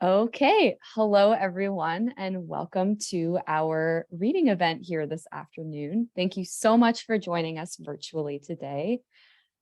Okay, hello everyone, and welcome to our reading event here this afternoon. Thank you so much for joining us virtually today.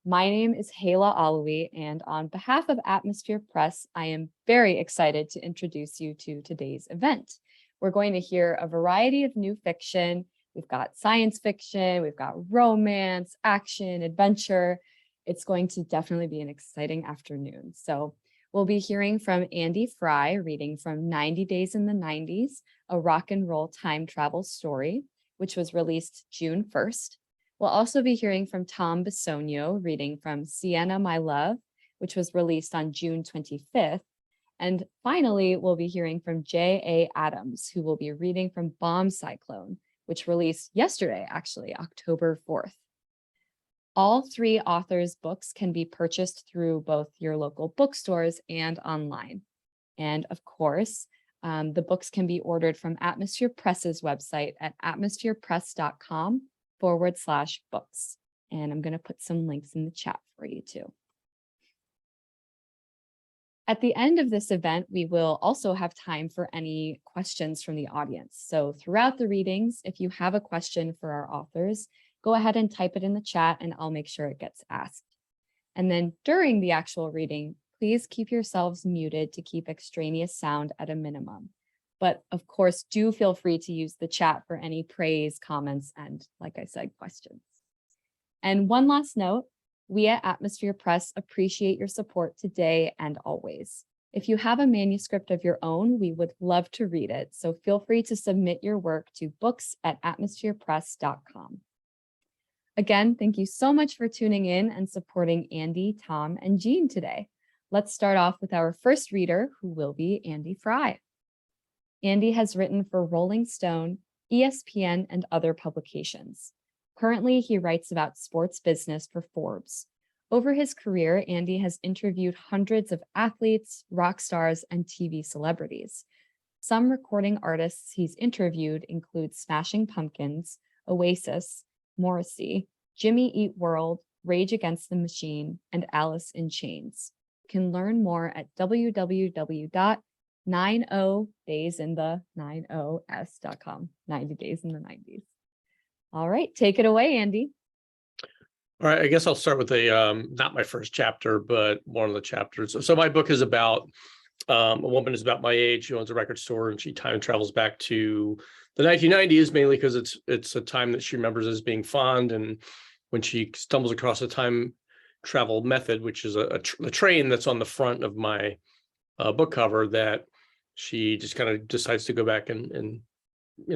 My name is Hayla Alawi, and on behalf of Atmosphere Press, I am very excited to introduce you to today's event. We're going to hear a variety of new fiction. We've got science fiction, we've got romance, action, adventure. It's going to definitely be an exciting afternoon. So we'll be hearing from Andy Frye, reading from 90 Days in the 90s, a rock and roll time travel story, which was released June 1st. We'll also be hearing from Tom Bisogno, reading from Siena, My Love, which was released on June 25th. And finally, we'll be hearing from J.A. Adams, who will be reading from Bomb Cyclone, which released yesterday, actually, October 4th. All three authors' books can be purchased through both your local bookstores and online. And of course, the books can be ordered from Atmosphere Press's website at atmospherepress.com/books. And I'm going to put some links in the chat for you too. At the end of this event, we will also have time for any questions from the audience. So throughout the readings, if you have a question for our authors, go ahead and type it in the chat and I'll make sure it gets asked. And then during the actual reading, please keep yourselves muted to keep extraneous sound at a minimum. But of course, do feel free to use the chat for any praise, comments, and like I said, questions. And one last note, we at Atmosphere Press appreciate your support today and always. If you have a manuscript of your own, we would love to read it. So feel free to submit your work to books@atmospherepress.com. Again, thank you so much for tuning in and supporting Andy, Tom, and Jean today. Let's start off with our first reader, who will be Andy Frye. Andy has written for Rolling Stone, ESPN, and other publications. Currently, he writes about sports business for Forbes. Over his career, Andy has interviewed hundreds of athletes, rock stars, and TV celebrities. Some recording artists he's interviewed include Smashing Pumpkins, Oasis, Morrissey, Jimmy Eat World, Rage Against the Machine, and Alice in Chains. You can learn more at www.90daysinthe90s.com. 90 Days in the 90s. All right, take it away, Andy. All right, I guess I'll start with not my first chapter, but one of the chapters. So my book is about a woman is about my age who owns a record store, and she time travels back to the 1990s, mainly because it's a time that she remembers as being fond. And when she stumbles across a time travel method, which is a train that's on the front of my book cover, that she just kind of decides to go back and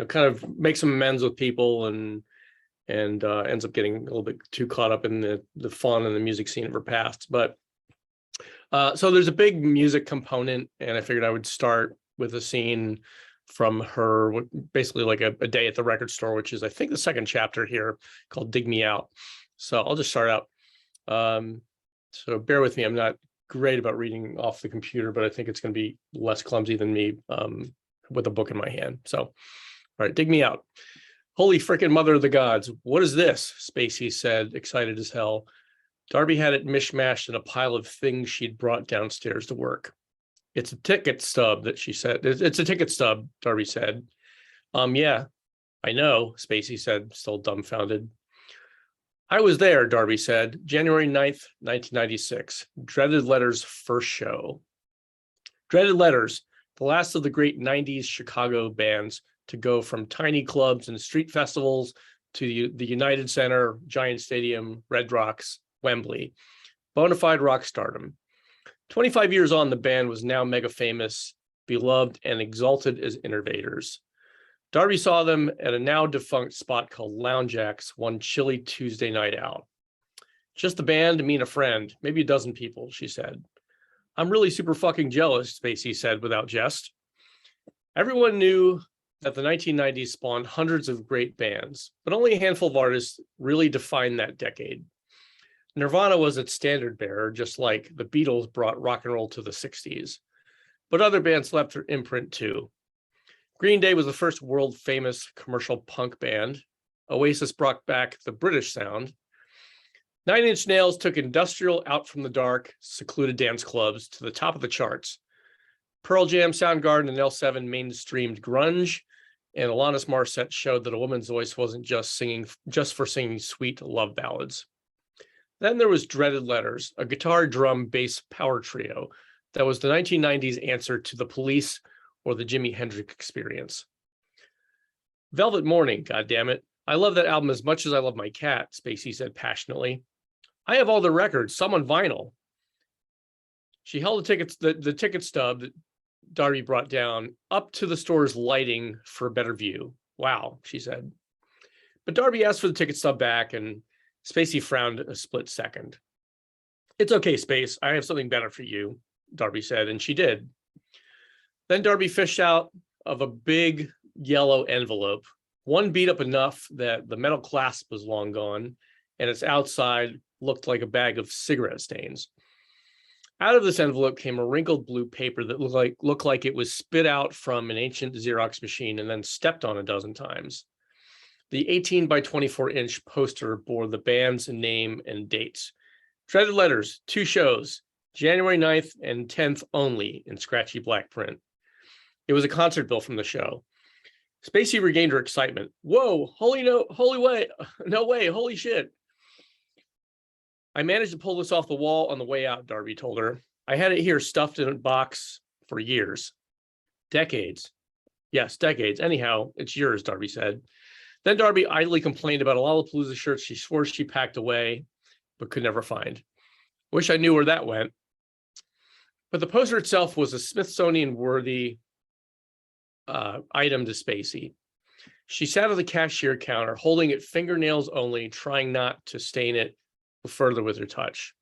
kind of make some amends with people, and ends up getting a little bit too caught up in the fun and the music scene of her past. But so there's a big music component, and I figured I would start with a scene from her, basically like a day at the record store, which is, I think, the second chapter here, called Dig Me Out. So I'll just start out. So bear with me. I'm not great about reading off the computer, but I think it's going to be less clumsy than me with a book in my hand. So, all right, dig me out. Holy frickin' mother of the gods, what is this? Spacey said, excited as hell. Darby had it mishmashed in a pile of things she'd brought downstairs to work. It's a ticket stub, that she said. It's a ticket stub, Darby said. Yeah, I know, Spacey said, still dumbfounded. I was there, Darby said, January 9th, 1996, Dreaded Letters' first show. Dreaded Letters, the last of the great 90s Chicago bands to go from tiny clubs and street festivals to the United Center, Giant Stadium, Red Rocks, Wembley. Bona fide rock stardom. 25 years on, the band was now mega famous, beloved, and exalted as innovators. Darby saw them at a now defunct spot called Lounge X one chilly Tuesday night out. Just the band, me and a friend, maybe a dozen people, she said. I'm really super fucking jealous, Spacey said without jest. Everyone knew that the 1990s spawned hundreds of great bands, but only a handful of artists really defined that decade. Nirvana was its standard bearer, just like the Beatles brought rock and roll to the 60s. But other bands left their imprint too. Green Day was the first world-famous commercial punk band. Oasis brought back the British sound. Nine Inch Nails took industrial out from the dark, secluded dance clubs to the top of the charts. Pearl Jam, Soundgarden, and L7 mainstreamed grunge, and Alanis Morissette showed that a woman's voice wasn't just for singing sweet love ballads. Then there was Dreaded Letters, a guitar, drum, bass power trio that was the 1990s answer to The Police or the Jimi Hendrix Experience. Velvet Morning, goddammit. I love that album as much as I love my cat, Spacey said passionately. I have all the records, some on vinyl. She held the ticket stub that Darby brought down up to the store's lighting for a better view. Wow, she said. But Darby asked for the ticket stub back, and Spacey frowned a split second. It's okay, Space. I have something better for you, Darby said, and she did. Then Darby fished out of a big yellow envelope, one beat up enough that the metal clasp was long gone, and its outside looked like a bag of cigarette stains. Out of this envelope came a wrinkled blue paper that looked like it was spit out from an ancient Xerox machine and then stepped on a dozen times. The 18 by 24 inch poster bore the band's name and dates. Dreaded Letters, 2 shows, January 9th and 10th only, in scratchy black print. It was a concert bill from the show. Spacey regained her excitement. Whoa, no way, holy shit. I managed to pull this off the wall on the way out, Darby told her. I had it here stuffed in a box for years. Decades. Yes, decades. Anyhow, it's yours, Darby said. Then Darby idly complained about a Lollapalooza shirt she swore she packed away, but could never find. Wish I knew where that went. But the poster itself was a Smithsonian-worthy item to Spacey. She sat at the cashier counter, holding it fingernails only, trying not to stain it further with her touch.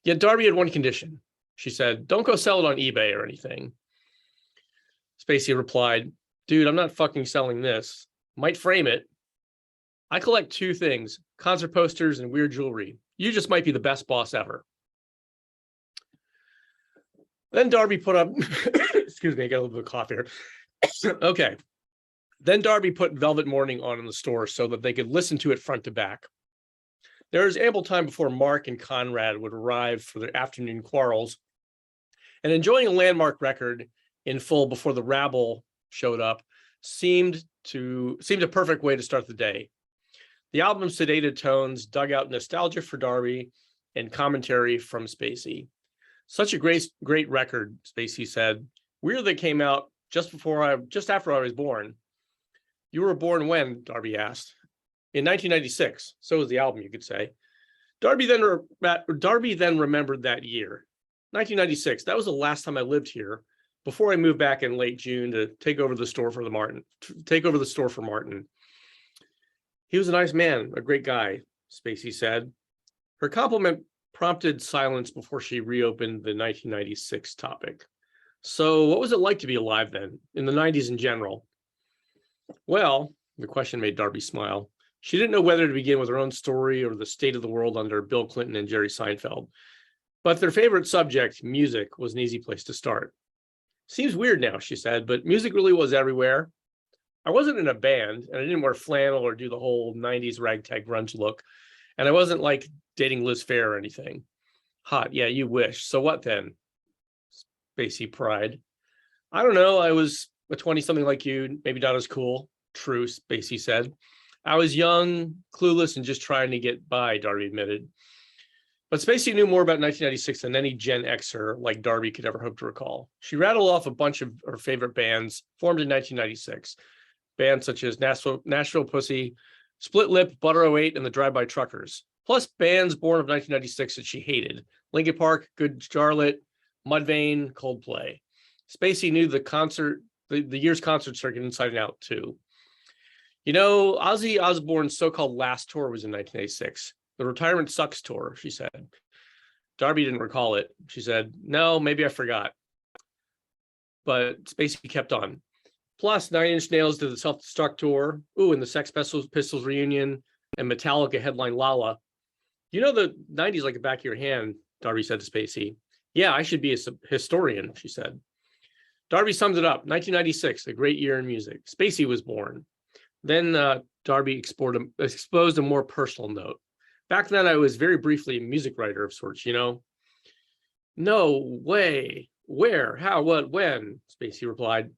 Yet Darby had one condition. She said, don't go sell it on eBay or anything. Spacey replied, dude, I'm not fucking selling this. Might frame it. I collect 2 things, concert posters and weird jewelry. You just might be the best boss ever. Then Darby put up, excuse me, I got a little bit of cough here. Okay. Then Darby put Velvet Morning on in the store so that they could listen to it front to back. There was ample time before Mark and Conrad would arrive for their afternoon quarrels, and enjoying a landmark record in full before the rabble showed up seemed a perfect way to start the day. The album's sedated tones dug out nostalgia for Darby and commentary from Spacey. Such a great record, Spacey said. Weird that came out just after I was born. You were born when? Darby asked. In 1996. So was the album, you could say. Darby then remembered that year. 1996. That was the last time I lived here before I moved back in late June to take over the store for Martin. He was a nice man, a great guy, Spacey said. Her compliment prompted silence before she reopened the 1996 topic. So what was it like to be alive then, in the 90s in general? Well, the question made Darby smile. She didn't know whether to begin with her own story or the state of the world under Bill Clinton and Jerry Seinfeld. But their favorite subject, music, was an easy place to start. Seems weird now, she said, but music really was everywhere. I wasn't in a band, and I didn't wear flannel or do the whole 90s ragtag grunge look. And I wasn't like dating Liz Phair or anything. Hot, yeah, you wish. So what then? Spacey pried. I don't know, I was a 20-something like you, maybe not as cool. True, Spacey said. I was young, clueless, and just trying to get by, Darby admitted. But Spacey knew more about 1996 than any Gen Xer like Darby could ever hope to recall. She rattled off a bunch of her favorite bands formed in 1996. Bands such as Nashville Pussy, Split Lip, Butter 08, and the Drive-By Truckers. Plus bands born of 1996 that she hated. Linkin Park, Good Charlotte, Mudvayne, Coldplay. Spacey knew the year's concert circuit inside and out, too. You know, Ozzy Osbourne's so-called last tour was in 1986. The Retirement Sucks tour, she said. Darby didn't recall it. She said, no, maybe I forgot. But Spacey kept on. Plus, 9 Inch Nails did the Self-Destruct tour. Ooh, and the Sex Pistols reunion. And Metallica headline Lala. You know the 90s like the back of your hand, Darby said to Spacey. Yeah, I should be a historian, she said. Darby summed it up. 1996, a great year in music. Spacey was born. Then Darby exposed a more personal note. Back then, I was very briefly a music writer of sorts, you know? No way. Where? How? What? When? Spacey replied.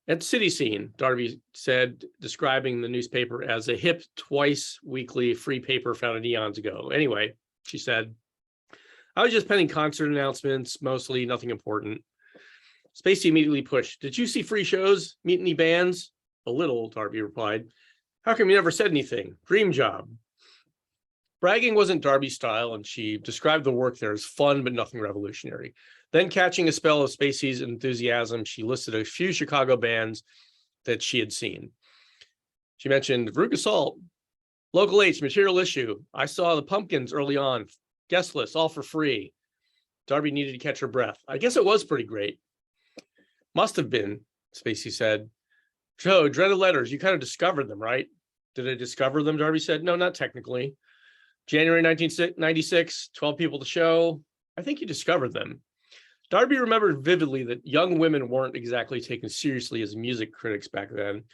At City Scene, Darby said, describing the newspaper as a hip, twice weekly free paper founded eons ago. Anyway, she said, I was just penning concert announcements, mostly nothing important. Spacey immediately pushed. Did you see free shows? Meet any bands? A little, Darby replied. How come you never said anything? Dream job. Bragging wasn't Darby's style, and she described the work there as fun, but nothing revolutionary. Then, catching a spell of Spacey's enthusiasm, she listed a few Chicago bands that she had seen. She mentioned Veruca Salt, Local H, Material Issue. I saw the Pumpkins early on. Guest list, all for free. Darby needed to catch her breath. I guess it was pretty great. Must have been, Spacey said. Joe, Dreaded Letters, you kind of discovered them, right? Did I discover them? Darby said. No, not technically. January 1996, 12 people to show. I think you discovered them. Darby remembered vividly that young women weren't exactly taken seriously as music critics back then.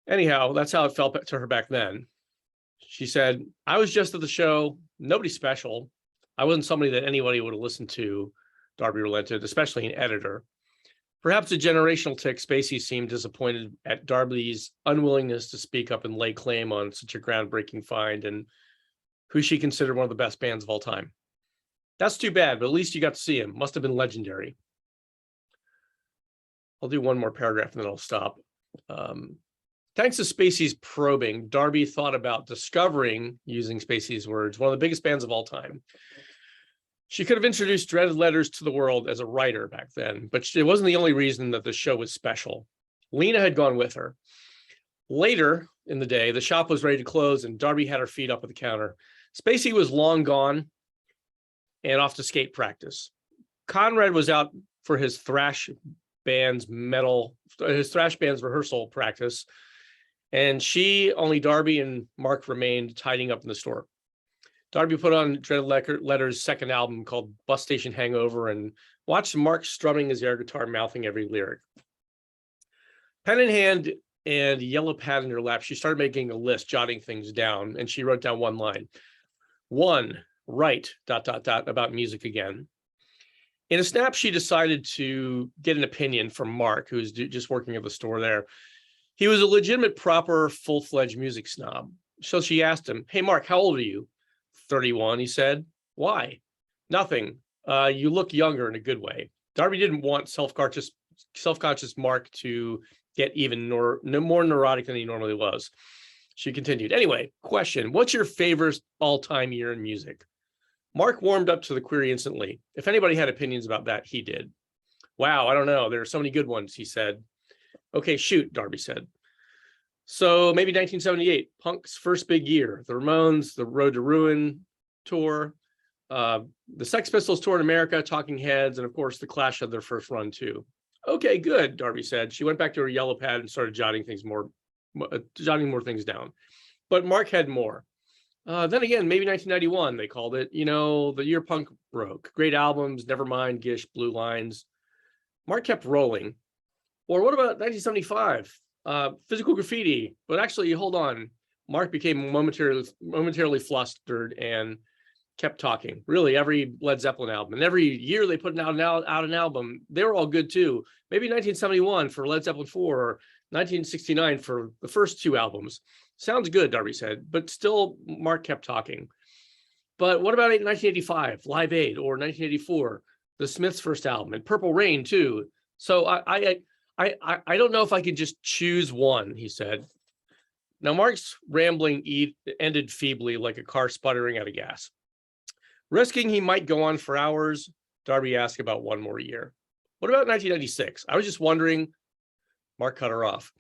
Anyhow, that's how it felt to her back then. She said, I was just at the show, nobody special. I wasn't somebody that anybody would have listened to, Darby relented, especially an editor. Perhaps a generational tick, Spacey seemed disappointed at Darby's unwillingness to speak up and lay claim on such a groundbreaking find and who she considered one of the best bands of all time. That's too bad, but at least you got to see him. Must have been legendary. I'll do one more paragraph and then I'll stop. Thanks to Spacey's probing, Darby thought about discovering, using Spacey's words, one of the biggest bands of all time. She could have introduced Dreaded Letters to the world as a writer back then, but it wasn't the only reason that the show was special. Lena had gone with her. Later in the day, the shop was ready to close and Darby had her feet up at the counter. Spacey was long gone and off to skate practice. Conrad was out for his thrash band's rehearsal practice, and only Darby and Mark remained tidying up in the store. Darby put on Dreaded Letters' second album called Bus Station Hangover and watched Mark strumming his air guitar, mouthing every lyric. Pen in hand and yellow pad in her lap, she started making a list, jotting things down, and she wrote down one line. 1, write, ... about music again. In a snap, she decided to get an opinion from Mark, who's just working at the store there. He was a legitimate, proper, full-fledged music snob. So she asked him, hey, Mark, how old are you? 31, he said. Why? Nothing. You look younger in a good way. Darby didn't want self-conscious Mark to get even more neurotic than he normally was. She continued, anyway, question, what's your favorite all-time year in music? Mark warmed up to the query instantly. If anybody had opinions about that, he did. Wow, I don't know. There are so many good ones, he said. Okay, shoot, Darby said. So maybe 1978, punk's first big year. The Ramones, the Road to Ruin tour, the Sex Pistols tour in America, Talking Heads, and of course the Clash had their first run too. Okay, good, Darby said. She went back to her yellow pad and started jotting more things down. But Mark had more. Then again, maybe 1991, they called it, the year punk broke. Great albums, Nevermind, Gish, Blue Lines. Mark kept rolling. Or what about 1975? Physical Graffiti. But actually, hold on. Mark became momentarily flustered and kept talking. Really, every Led Zeppelin album. And every year they put out an album, they were all good too. Maybe 1971 for Led Zeppelin 4 or 1969 for the first two albums. Sounds good, Darby said. But still, Mark kept talking. But what about 1985, Live Aid, or 1984, the Smiths' first album, and Purple Rain too? So I don't know if I could just choose one, he said. Now, Mark's rambling ended feebly like a car sputtering out of gas. Risking he might go on for hours, Darby asked about one more year. What about 1996? I was just wondering. Mark cut her off.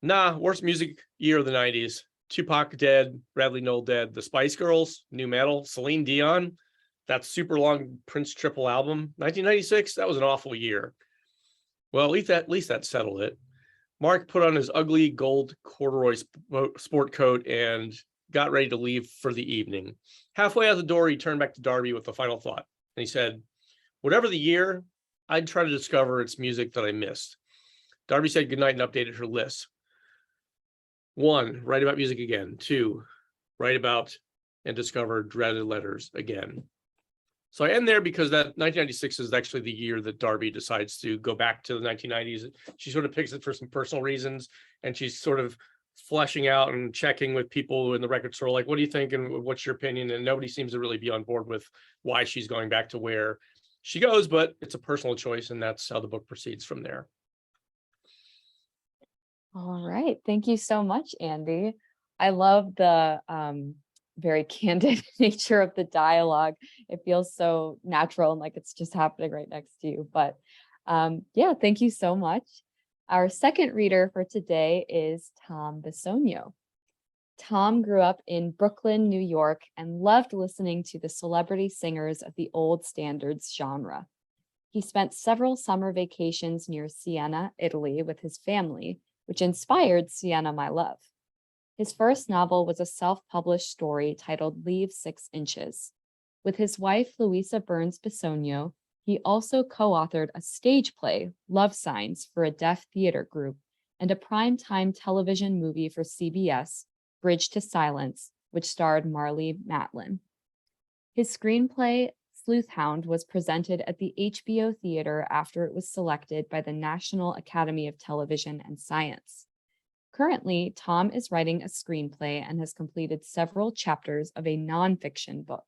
Nah, worst music year of the 90s. Tupac dead, Bradley Nowell dead, the Spice Girls, new metal, Celine Dion, that super long Prince triple album. 1996, that was an awful year. Well, at least that settled it. Mark put on his ugly gold corduroy sport coat and got ready to leave for the evening. Halfway out the door, he turned back to Darby with the final thought. And he said, whatever the year, I'd try to discover its music that I missed. Darby said goodnight and updated her list. 1, write about music again. 2, write about and discover Dreaded Letters again. So I end there because that 1996 is actually the year that Darby decides to go back to the 1990s. She sort of picks it for some personal reasons, and she's sort of fleshing out and checking with people in the record store, like, what do you think and what's your opinion? And nobody seems to really be on board with why she's going back to where she goes, but it's a personal choice, and that's how the book proceeds from there. All right. Thank you so much, Andy. I love the very candid nature of the dialogue. It feels so natural and like it's just happening right next to you. But yeah, thank you so much. Our second reader for today is Tom Bisogno. Tom grew up in Brooklyn, New York, and loved listening to the celebrity singers of the old standards genre. He spent several summer vacations near Siena, Italy, with his family, which inspired Siena, My Love. His first novel was a self-published story titled Leave 6 Inches. With his wife, Louisa Burns Bisogno, he also co-authored a stage play, Love Signs, for a deaf theater group, and a primetime television movie for CBS, Bridge to Silence, which starred Marlee Matlin. His screenplay, Sleuthhound, was presented at the HBO Theater after it was selected by the National Academy of Television and Science. Currently, Tom is writing a screenplay and has completed several chapters of a nonfiction book.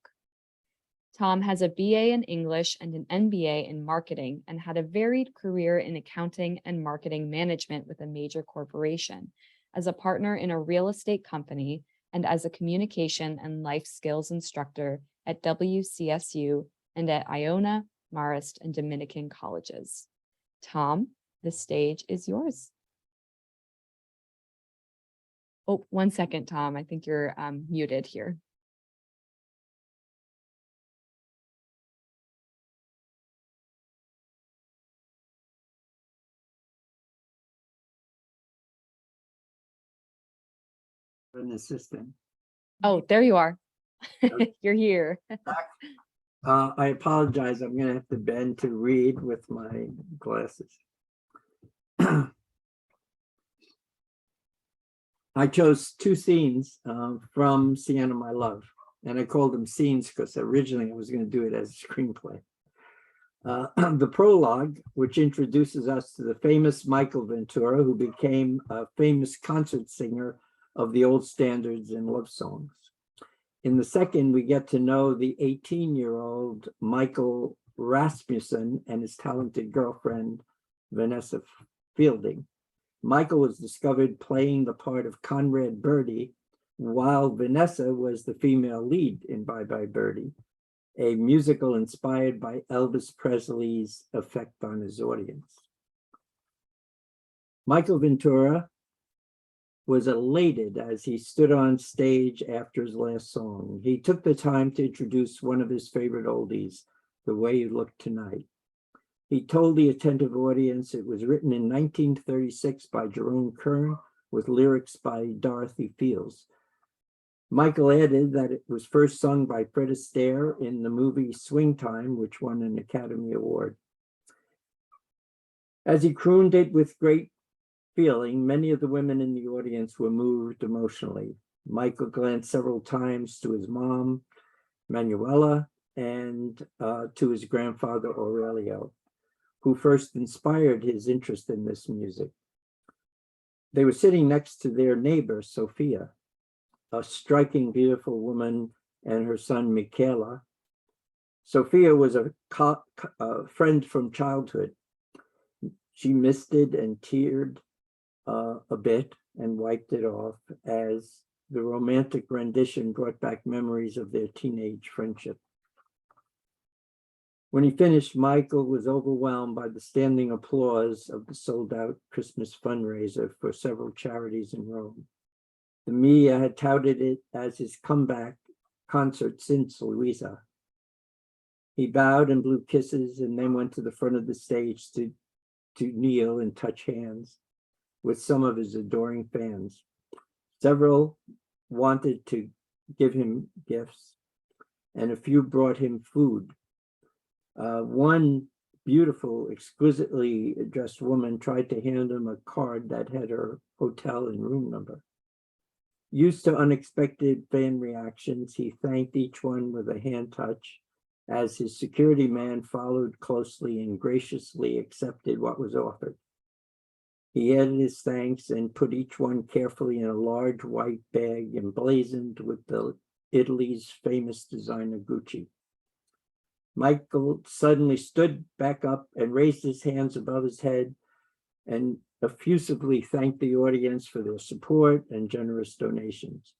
Tom has a BA in English and an MBA in marketing and had a varied career in accounting and marketing management with a major corporation, as a partner in a real estate company, and as a communication and life skills instructor at WCSU and at Iona, Marist, and Dominican colleges. Tom, the stage is yours. Oh, 1 second, Tom. I think you're muted here. An assistant. Oh, there you are. You're here. I apologize. I'm going to have to bend to read with my glasses. I chose two scenes from Siena, My Love, and I called them scenes because originally I was going to do it as a screenplay. The prologue, which introduces us to the famous Michael Ventura, who became a famous concert singer of the old standards and love songs. In the second, we get to know the 18-year-old Michael Rasmussen and his talented girlfriend, Vanessa Fielding. Michael was discovered playing the part of Conrad Birdie, while Vanessa was the female lead in Bye Bye Birdie, a musical inspired by Elvis Presley's effect on his audience. Michael Ventura was elated as he stood on stage after his last song. He took the time to introduce one of his favorite oldies, The Way You Look Tonight. He told the attentive audience it was written in 1936 by Jerome Kern with lyrics by Dorothy Fields. Michael added that it was first sung by Fred Astaire in the movie Swing Time, which won an Academy Award. As he crooned it with great feeling, many of the women in the audience were moved emotionally. Michael glanced several times to his mom, Manuela, and to his grandfather, Aurelio, who first inspired his interest in this music. They were sitting next to their neighbor, Sophia, a striking, beautiful woman, and her son, Michaela. Sophia was a friend from childhood. She misted and teared a bit and wiped it off as the romantic rendition brought back memories of their teenage friendship. When he finished, Michael was overwhelmed by the standing applause of the sold-out Christmas fundraiser for several charities in Rome. The media had touted it as his comeback concert since Louisa. He bowed and blew kisses and then went to the front of the stage to kneel and touch hands with some of his adoring fans. Several wanted to give him gifts, and a few brought him food. One beautiful, exquisitely dressed woman tried to hand him a card that had her hotel and room number. Used to unexpected fan reactions, he thanked each one with a hand touch as his security man followed closely and graciously accepted what was offered. He added his thanks and put each one carefully in a large white bag emblazoned with Italy's famous designer Gucci. Michael suddenly stood back up and raised his hands above his head and effusively thanked the audience for their support and generous donations.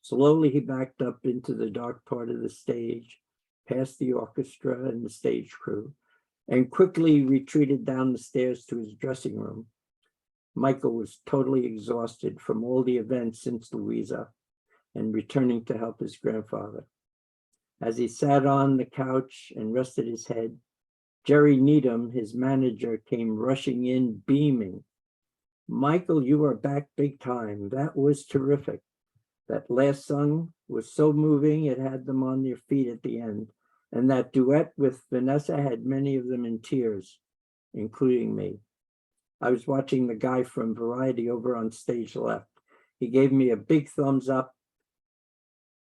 Slowly, he backed up into the dark part of the stage, past the orchestra and the stage crew, and quickly retreated down the stairs to his dressing room. Michael was totally exhausted from all the events since Louisa and returning to help his grandfather. As he sat on the couch and rested his head, Jerry Needham, his manager, came rushing in, beaming. "Michael, you are back big time. That was terrific. That last song was so moving, it had them on their feet at the end. And that duet with Vanessa had many of them in tears, including me. I was watching the guy from Variety over on stage left. He gave me a big thumbs up.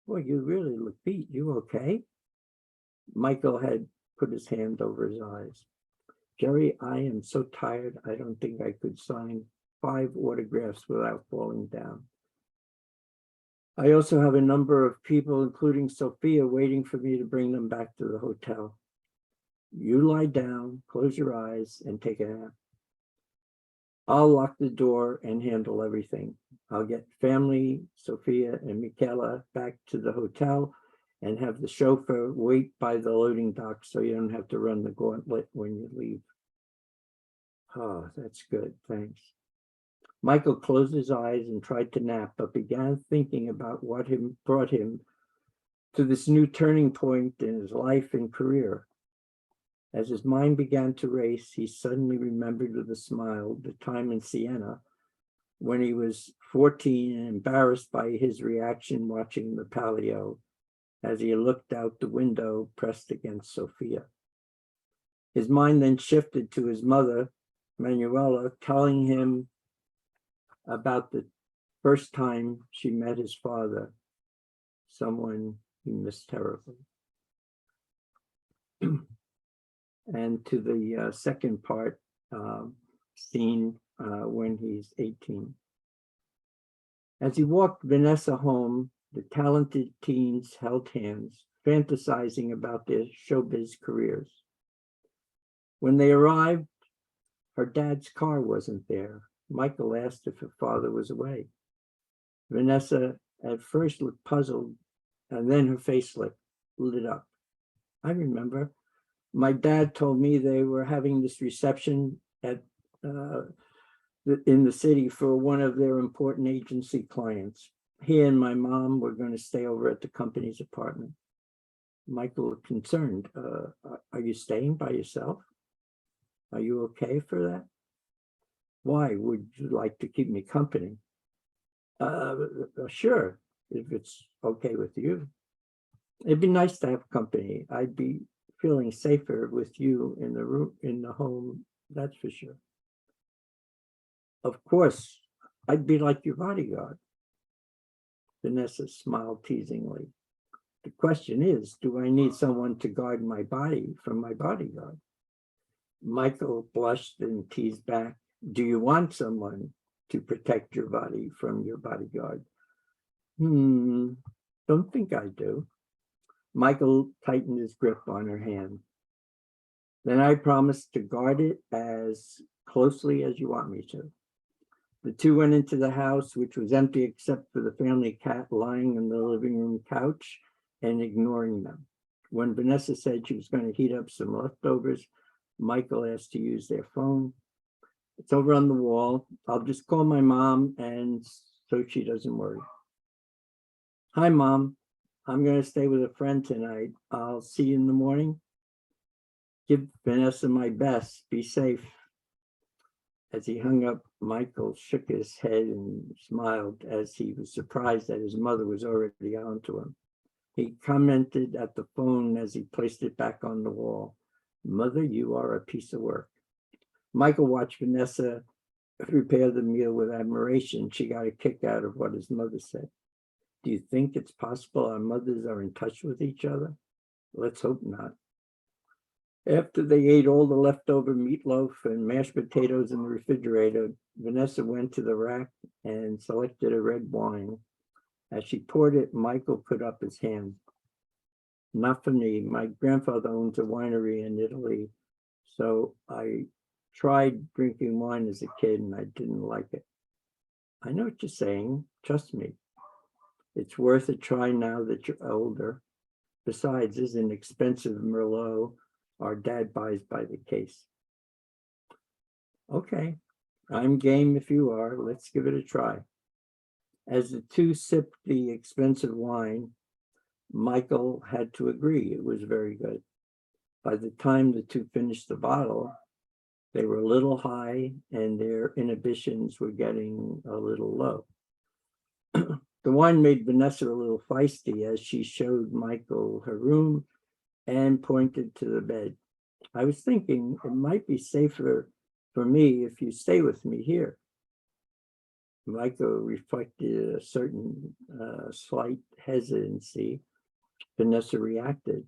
Boy, you really look beat. You okay?" Michael had put his hand over his eyes. "Jerry, I am so tired, I don't think I could sign 5 autographs without falling down. I also have a number of people, including Sophia, waiting for me to bring them back to the hotel. You lie down, close your eyes, and take a nap. I'll lock the door and handle everything. I'll get family, Sophia and Michaela, back to the hotel and have the chauffeur wait by the loading dock so you don't have to run the gauntlet when you leave." "Oh, that's good, thanks." Michael closed his eyes and tried to nap, but began thinking about what brought him to this new turning point in his life and career. As his mind began to race, he suddenly remembered with a smile the time in Siena when he was 14 and embarrassed by his reaction watching the Palio as he looked out the window pressed against Sophia. His mind then shifted to his mother, Manuela, telling him about the first time she met his father, someone he missed terribly. And to the second part, scene when he's 18. As he walked Vanessa home, the talented teens held hands, fantasizing about their showbiz careers. When they arrived, her dad's car wasn't there. Michael asked if her father was away. Vanessa at first looked puzzled, and then her face lit up. "I remember. My dad told me they were having this reception at in the city for one of their important agency clients. He and my mom were going to stay over at the company's apartment." Michael looked concerned. "Are you staying by yourself? Are you okay for that? Why, would you like to keep me company?" Sure, if it's okay with you. It'd be nice to have company. I'd be feeling safer with you in the room, in the home, that's for sure." "Of course, I'd be like your bodyguard." Vanessa smiled teasingly. "The question is, do I need someone to guard my body from my bodyguard?" Michael blushed and teased back, "Do you want someone to protect your body from your bodyguard?" Don't think I do." Michael tightened his grip on her hand. "Then I promise to guard it as closely as you want me to." The two went into the house, which was empty except for the family cat lying on the living room couch and ignoring them. When Vanessa said she was going to heat up some leftovers, Michael asked to use their phone. "It's over on the wall. I'll just call my mom and so she doesn't worry." "Hi, Mom. I'm going to stay with a friend tonight. I'll see you in the morning. Give Vanessa my best. Be safe." As he hung up, Michael shook his head and smiled as he was surprised that his mother was already on to him. He commented at the phone as he placed it back on the wall, "Mother, you are a piece of work." Michael watched Vanessa prepare the meal with admiration. She got a kick out of what his mother said. "Do you think it's possible our mothers are in touch with each other?" Let's hope not. After they ate all the leftover meatloaf and mashed potatoes in the refrigerator, Vanessa went to the rack and selected a red wine. As she poured it, Michael put up his hand. Not for me. My grandfather owns a winery in Italy, so I tried drinking wine as a kid and I didn't like it. I know what you're saying. Trust me. It's worth a try now that you're older. Besides, this is an expensive Merlot our dad buys by the case. Okay, I'm game if you are. Let's give it a try. As the two sipped the expensive wine, Michael had to agree it was very good. By the time the two finished the bottle, they were a little high and their inhibitions were getting a little low. The wine made Vanessa a little feisty as she showed Michael her room and pointed to the bed. I was thinking it might be safer for me if you stay with me here. Michael reflected a certain slight hesitancy. Vanessa reacted.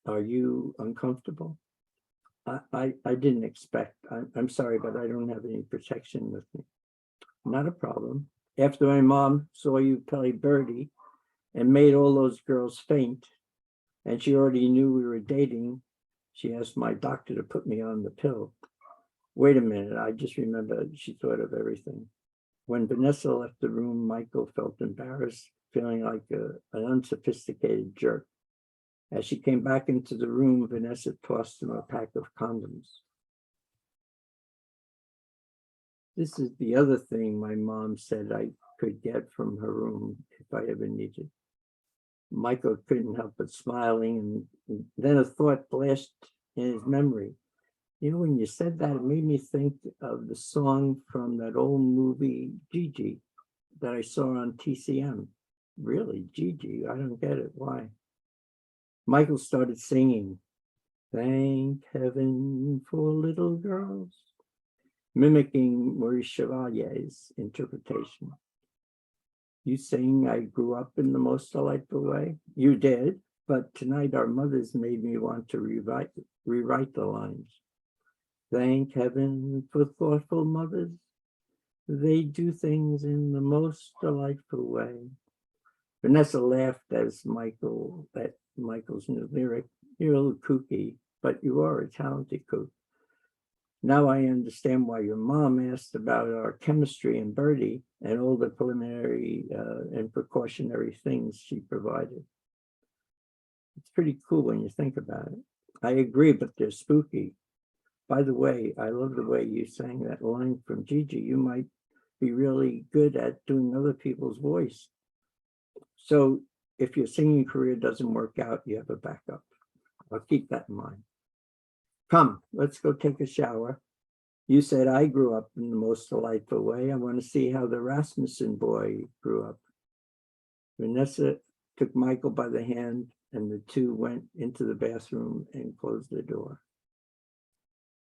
Are you uncomfortable? I didn't expect. I'm sorry, but I don't have any protection with me. Not a problem. After my mom saw you play birdie and made all those girls faint, and she already knew we were dating, she asked my doctor to put me on the pill. Wait a minute, I just remembered she thought of everything. When Vanessa left the room, Michael felt embarrassed, feeling like an unsophisticated jerk. As she came back into the room, Vanessa tossed him a pack of condoms. This is the other thing my mom said I could get from her room if I ever needed. Michael couldn't help but smiling, and then a thought flashed in his memory. You know, when you said that, it made me think of the song from that old movie, Gigi, that I saw on TCM. Really, Gigi? I don't get it. Why? Michael started singing, "Thank heaven for little girls," mimicking Maurice Chevalier's interpretation. You saying I grew up in the most delightful way? You did, but tonight our mothers made me want to rewrite the lines. Thank heaven for thoughtful mothers. They do things in the most delightful way. Vanessa laughed as Michael's new lyric. You're a little kooky, but you are a talented kook. Now I understand why your mom asked about our chemistry and birdie and all the preliminary and precautionary things she provided. It's pretty cool when you think about it. I agree, but they're spooky. By the way, I love the way you sang that line from Gigi. You might be really good at doing other people's voice. So if your singing career doesn't work out, you have a backup. I'll keep that in mind. Come, let's go take a shower. You said I grew up in the most delightful way. I want to see how the Rasmussen boy grew up. Vanessa took Michael by the hand and the two went into the bathroom and closed the door.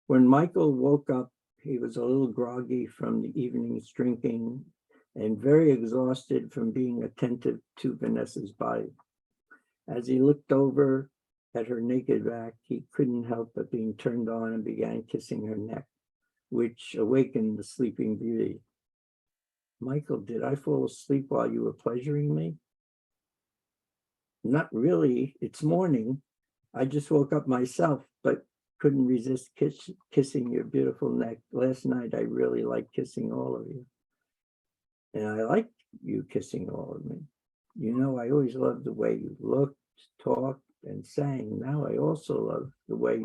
When Michael woke up, he was a little groggy from the evening's drinking and very exhausted from being attentive to Vanessa's body. As he looked over at her naked back, he couldn't help but being turned on and began kissing her neck, which awakened the sleeping beauty. Michael, did I fall asleep while you were pleasuring me? Not really. It's morning. I just woke up myself, but couldn't resist kissing your beautiful neck. Last night, I really liked kissing all of you. And I liked you kissing all of me. You know, I always loved the way you looked, talked, and sang. Now I also love the way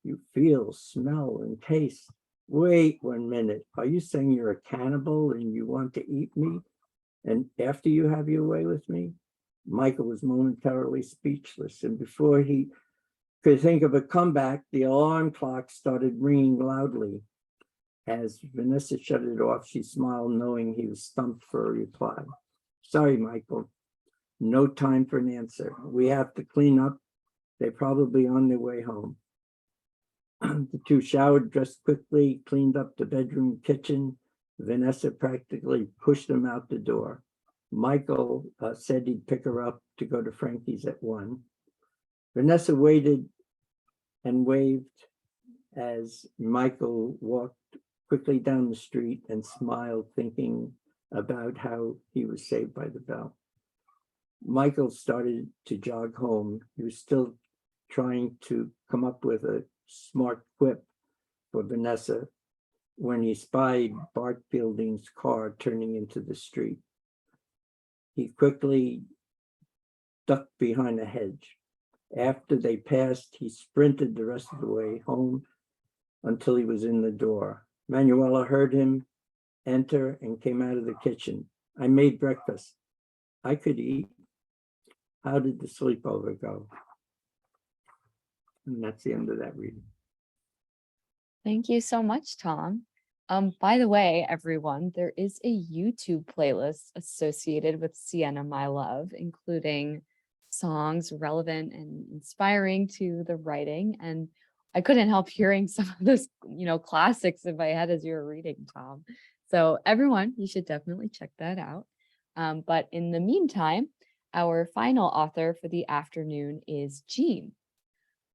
you feel, smell, and taste. Wait 1 minute. Are you saying you're a cannibal and you want to eat me? And after you have your way with me? Michael was momentarily speechless, and before he could think of a comeback, the alarm clock started ringing loudly. As Vanessa shut it off, she smiled, knowing he was stumped for a reply. Sorry, Michael. No time for an answer. We have to clean up. They're probably on their way home. The two showered, dressed quickly, cleaned up the bedroom, kitchen. Vanessa practically pushed them out the door. Michael said he'd pick her up to go to Frankie's at 1. Vanessa waited and waved as Michael walked quickly down the street and smiled, thinking about how he was saved by the bell. Michael started to jog home. He was still trying to come up with a smart quip for Vanessa when he spied Bart Fielding's car turning into the street. He quickly ducked behind a hedge. After they passed, he sprinted the rest of the way home until he was in the door. Manuela heard him enter and came out of the kitchen. I made breakfast. I could eat. How did the sleepover go? And that's the end of that reading. Thank you so much, Tom. By the way, everyone, there is a YouTube playlist associated with Siena, My Love, including songs relevant and inspiring to the writing. And I couldn't help hearing some of those, classics in my head as you were reading, Tom. So everyone, you should definitely check that out. But in the meantime, our final author for the afternoon is Jean.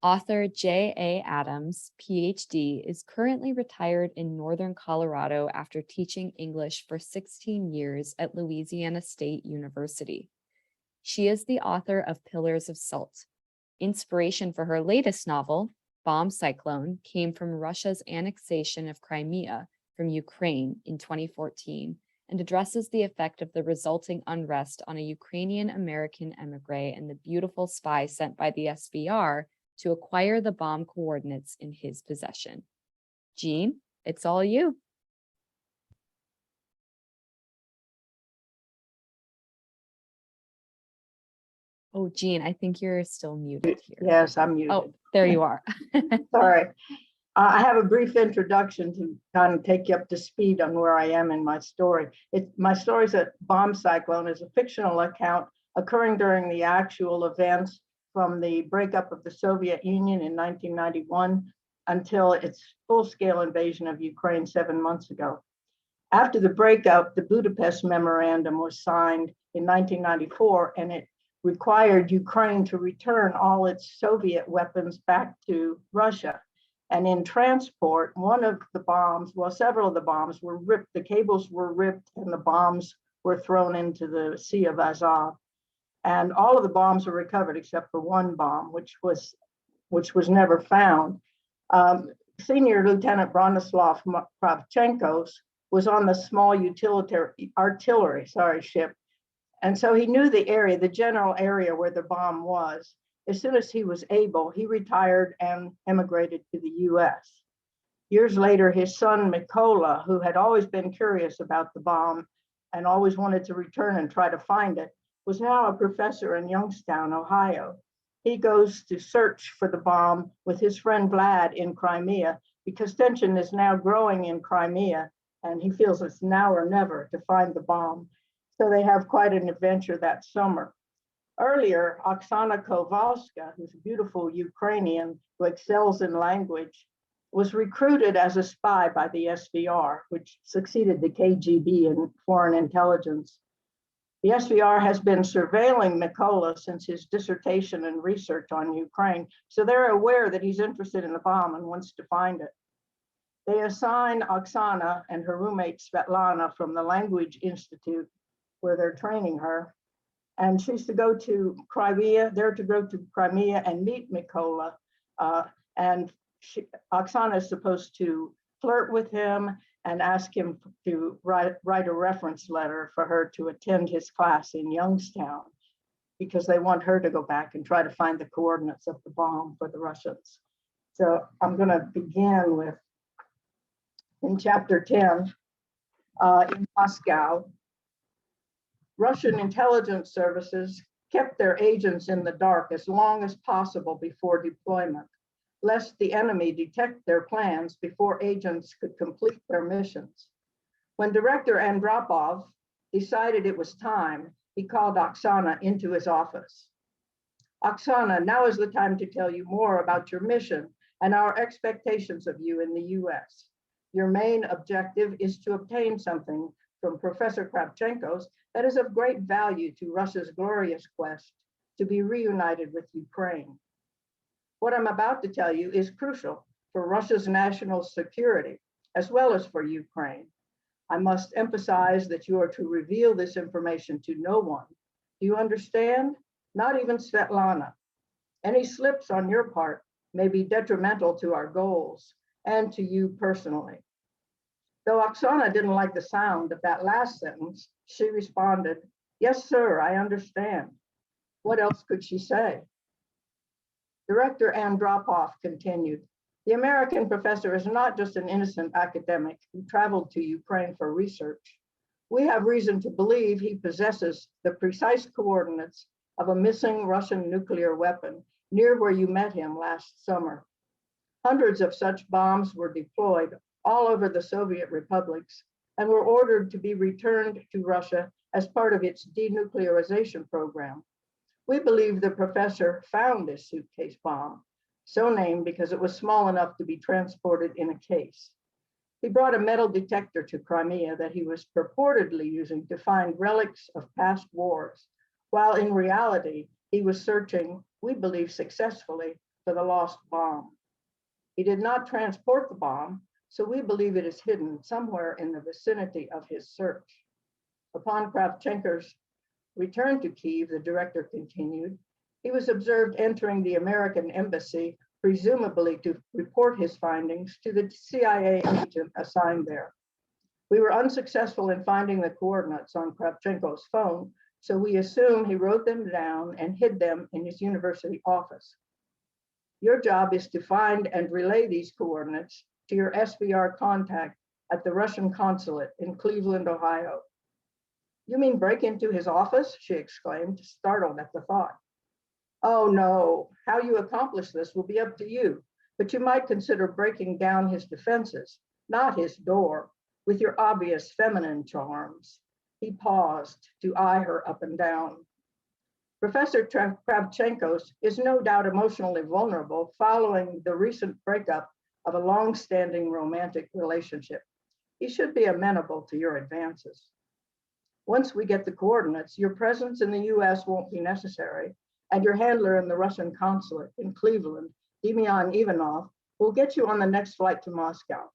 Author J.A. Adams, PhD, is currently retired in Northern Colorado after teaching English for 16 years at Louisiana State University. She is the author of Pillars of Salt. Inspiration for her latest novel, Bomb Cyclone, came from Russia's annexation of Crimea from Ukraine in 2014 and addresses the effect of the resulting unrest on a Ukrainian-American emigre and the beautiful spy sent by the SVR to acquire the bomb coordinates in his possession. Jean, it's all you. Oh, Jean, I think you're still muted here. Yes, I'm muted. Oh, there you are. Sorry. I have a brief introduction to kind of take you up to speed on where I am in my story. My story is that Bomb Cyclone is a fictional account occurring during the actual events from the breakup of the Soviet Union in 1991 until its full-scale invasion of Ukraine 7 months ago. After the breakup, the Budapest Memorandum was signed in 1994, and it required Ukraine to return all its Soviet weapons back to Russia. And in transport, one of the bombs, well, several of the bombs were ripped, the cables were ripped, and the bombs were thrown into the Sea of Azov. And all of the bombs were recovered except for one bomb, which was never found. Senior Lieutenant Bronislav Kravchenko was on the small artillery ship. And so he knew the area, the general area where the bomb was. As soon as he was able, he retired and emigrated to the US. Years later, his son, Mykola, who had always been curious about the bomb and always wanted to return and try to find it, was now a professor in Youngstown, Ohio. He goes to search for the bomb with his friend Vlad in Crimea because tension is now growing in Crimea and he feels it's now or never to find the bomb. So they have quite an adventure that summer. Earlier, Oksana Kowalska, who's a beautiful Ukrainian who excels in language, was recruited as a spy by the SVR, which succeeded the KGB in foreign intelligence. The SVR has been surveilling Mykola since his dissertation and research on Ukraine, so they're aware that he's interested in the bomb and wants to find it. They assign Oksana and her roommate Svetlana from the Language Institute, where they're training her, and she's to go to Crimea. They're to go to Crimea and meet Mykola, and Oksana is supposed to flirt with him and ask him to write a reference letter for her to attend his class in Youngstown, because they want her to go back and try to find the coordinates of the bomb for the Russians. So I'm going to begin with, in chapter 10, in Moscow, Russian intelligence services kept their agents in the dark as long as possible before deployment, lest the enemy detect their plans before agents could complete their missions. When Director Andropov decided it was time, he called Oksana into his office. Oksana, now is the time to tell you more about your mission and our expectations of you in the US. Your main objective is to obtain something from Professor Kravchenko that is of great value to Russia's glorious quest to be reunited with Ukraine. What I'm about to tell you is crucial for Russia's national security, as well as for Ukraine. I must emphasize that you are to reveal this information to no one. Do you understand? Not even Svetlana. Any slips on your part may be detrimental to our goals and to you personally. Though Oksana didn't like the sound of that last sentence, she responded, "Yes, sir, I understand." What else could she say? Director Andropov continued, "The American professor is not just an innocent academic who traveled to Ukraine for research. We have reason to believe he possesses the precise coordinates of a missing Russian nuclear weapon near where you met him last summer. Hundreds of such bombs were deployed all over the Soviet republics and were ordered to be returned to Russia as part of its denuclearization program. We believe the professor found this suitcase bomb, so named because it was small enough to be transported in a case. He brought a metal detector to Crimea that he was purportedly using to find relics of past wars, while in reality, he was searching, we believe successfully, for the lost bomb. He did not transport the bomb, so we believe it is hidden somewhere in the vicinity of his search. Upon Kravchenko's return to Kyiv, the director continued, he was observed entering the American embassy, presumably to report his findings to the CIA agent assigned there. We were unsuccessful in finding the coordinates on Kravchenko's phone, so we assume he wrote them down and hid them in his university office. Your job is to find and relay these coordinates to your SVR contact at the Russian consulate in Cleveland, Ohio. You mean break into his office? She exclaimed, startled at the thought. Oh no, how you accomplish this will be up to you, but you might consider breaking down his defenses, not his door, with your obvious feminine charms. He paused to eye her up and down. Professor Kravchenko is no doubt emotionally vulnerable following the recent breakup of a long-standing romantic relationship. He should be amenable to your advances. Once we get the coordinates, your presence in the US won't be necessary, and your handler in the Russian consulate in Cleveland, Demian Ivanov, will get you on the next flight to Moscow.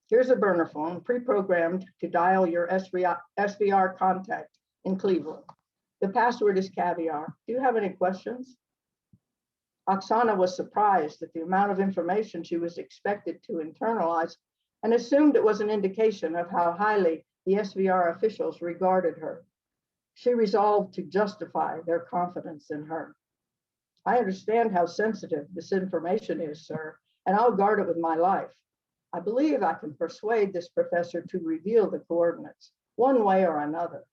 Here's a burner phone pre-programmed to dial your SVR contact in Cleveland. The password is caviar. Do you have any questions? Oksana was surprised at the amount of information she was expected to internalize and assumed it was an indication of how highly the SVR officials regarded her. She resolved to justify their confidence in her. I understand how sensitive this information is, sir, and I'll guard it with my life. I believe I can persuade this professor to reveal the coordinates, one way or another.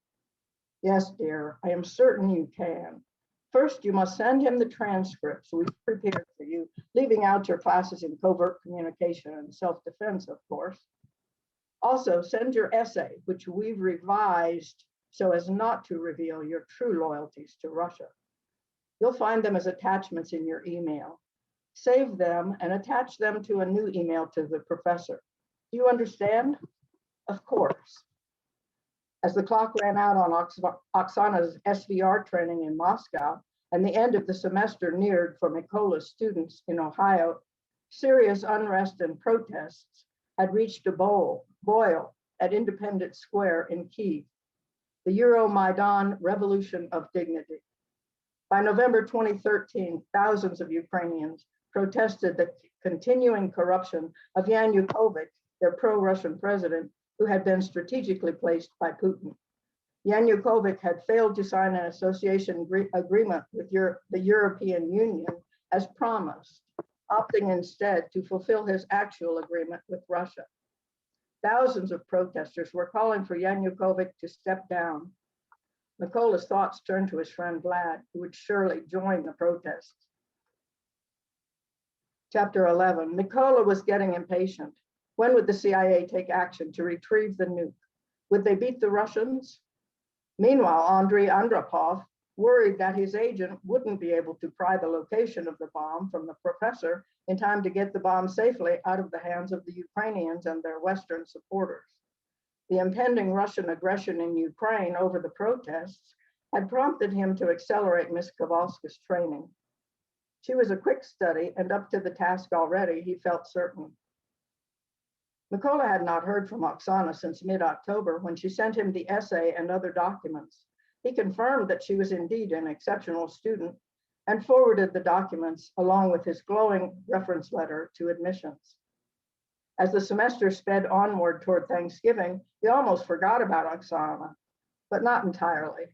Yes, dear, I am certain you can. First, you must send him the transcripts we've prepared for you, leaving out your classes in covert communication and self-defense, of course. Also, send your essay, which we've revised so as not to reveal your true loyalties to Russia. You'll find them as attachments in your email. Save them and attach them to a new email to the professor. Do you understand? Of course. As the clock ran out on Oksana's SVR training in Moscow and the end of the semester neared for Mikola's students in Ohio, serious unrest and protests had reached a boil at Independence Square in Kyiv, the Euromaidan Revolution of Dignity. By November 2013, thousands of Ukrainians protested the continuing corruption of Yanukovych, their pro-Russian president, who had been strategically placed by Putin. Yanukovych had failed to sign an association agreement with the European Union as promised, opting instead to fulfill his actual agreement with Russia. Thousands of protesters were calling for Yanukovych to step down. Mikola's thoughts turned to his friend Vlad, who would surely join the protests. Chapter 11, Mikola was getting impatient. When would the CIA take action to retrieve the nuke? Would they beat the Russians? Meanwhile, Andrei Andropov, worried that his agent wouldn't be able to pry the location of the bomb from the professor in time to get the bomb safely out of the hands of the Ukrainians and their Western supporters. The impending Russian aggression in Ukraine over the protests had prompted him to accelerate Ms. Kowalska's training. She was a quick study and up to the task already, he felt certain. Mykola had not heard from Oksana since mid-October when she sent him the essay and other documents. He confirmed that she was indeed an exceptional student and forwarded the documents along with his glowing reference letter to admissions. As the semester sped onward toward Thanksgiving, he almost forgot about Oksana, but not entirely.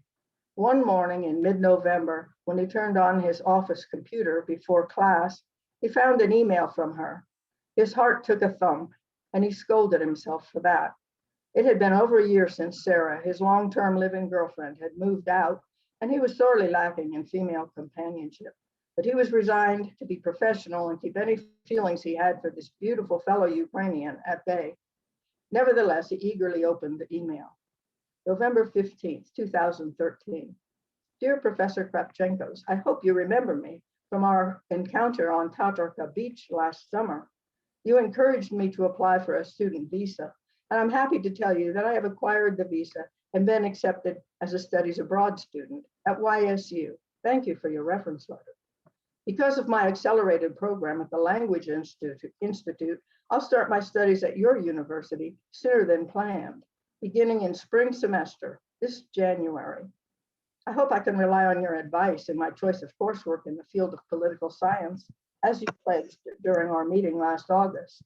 One morning in mid-November, when he turned on his office computer before class, he found an email from her. His heart took a thump, and he scolded himself for that. It had been over a year since Sarah, his long-term living girlfriend, had moved out, and he was sorely lacking in female companionship. But he was resigned to be professional and keep any feelings he had for this beautiful fellow Ukrainian at bay. Nevertheless, he eagerly opened the email. November 15th, 2013. Dear Professor Kravchenkos, I hope you remember me from our encounter on Tatarka Beach last summer. You encouraged me to apply for a student visa, and I'm happy to tell you that I have acquired the visa and been accepted as a studies abroad student at YSU. Thank you for your reference letter. Because of my accelerated program at the Language Institute, I'll start my studies at your university sooner than planned, beginning in spring semester this January. I hope I can rely on your advice in my choice of coursework in the field of political science, as you pledged during our meeting last August.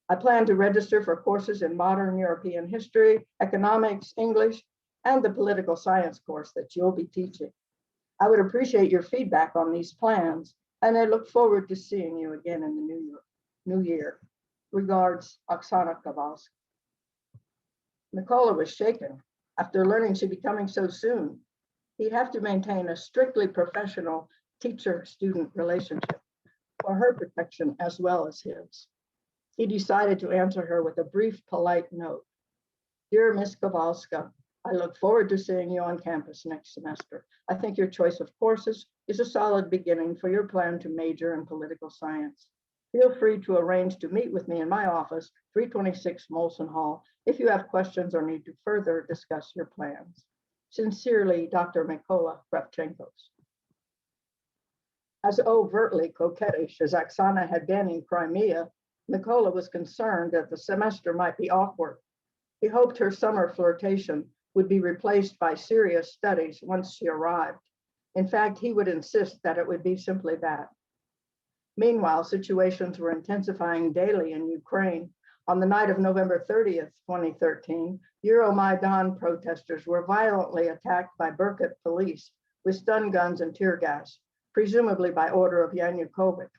I plan to register for courses in modern European history, economics, English, and the political science course that you'll be teaching. I would appreciate your feedback on these plans, and I look forward to seeing you again in the new year. Regards, Oksana Kowalska. Mykola was shaken after learning she'd be coming so soon. He'd have to maintain a strictly professional teacher-student relationship for her protection as well as his. He decided to answer her with a brief, polite note. Dear Ms. Kowalska, I look forward to seeing you on campus next semester. I think your choice of courses is a solid beginning for your plan to major in political science. Feel free to arrange to meet with me in my office, 326 Molson Hall, if you have questions or need to further discuss your plans. Sincerely, Dr. Mykola Kravchenkos. As overtly coquettish as Oksana had been in Crimea, Mykola was concerned that the semester might be awkward. He hoped her summer flirtation would be replaced by serious studies once she arrived. In fact, he would insist that it would be simply that. Meanwhile, situations were intensifying daily in Ukraine. On the night of November 30th, 2013, Euromaidan protesters were violently attacked by Berkut police with stun guns and tear gas, presumably by order of Yanukovych,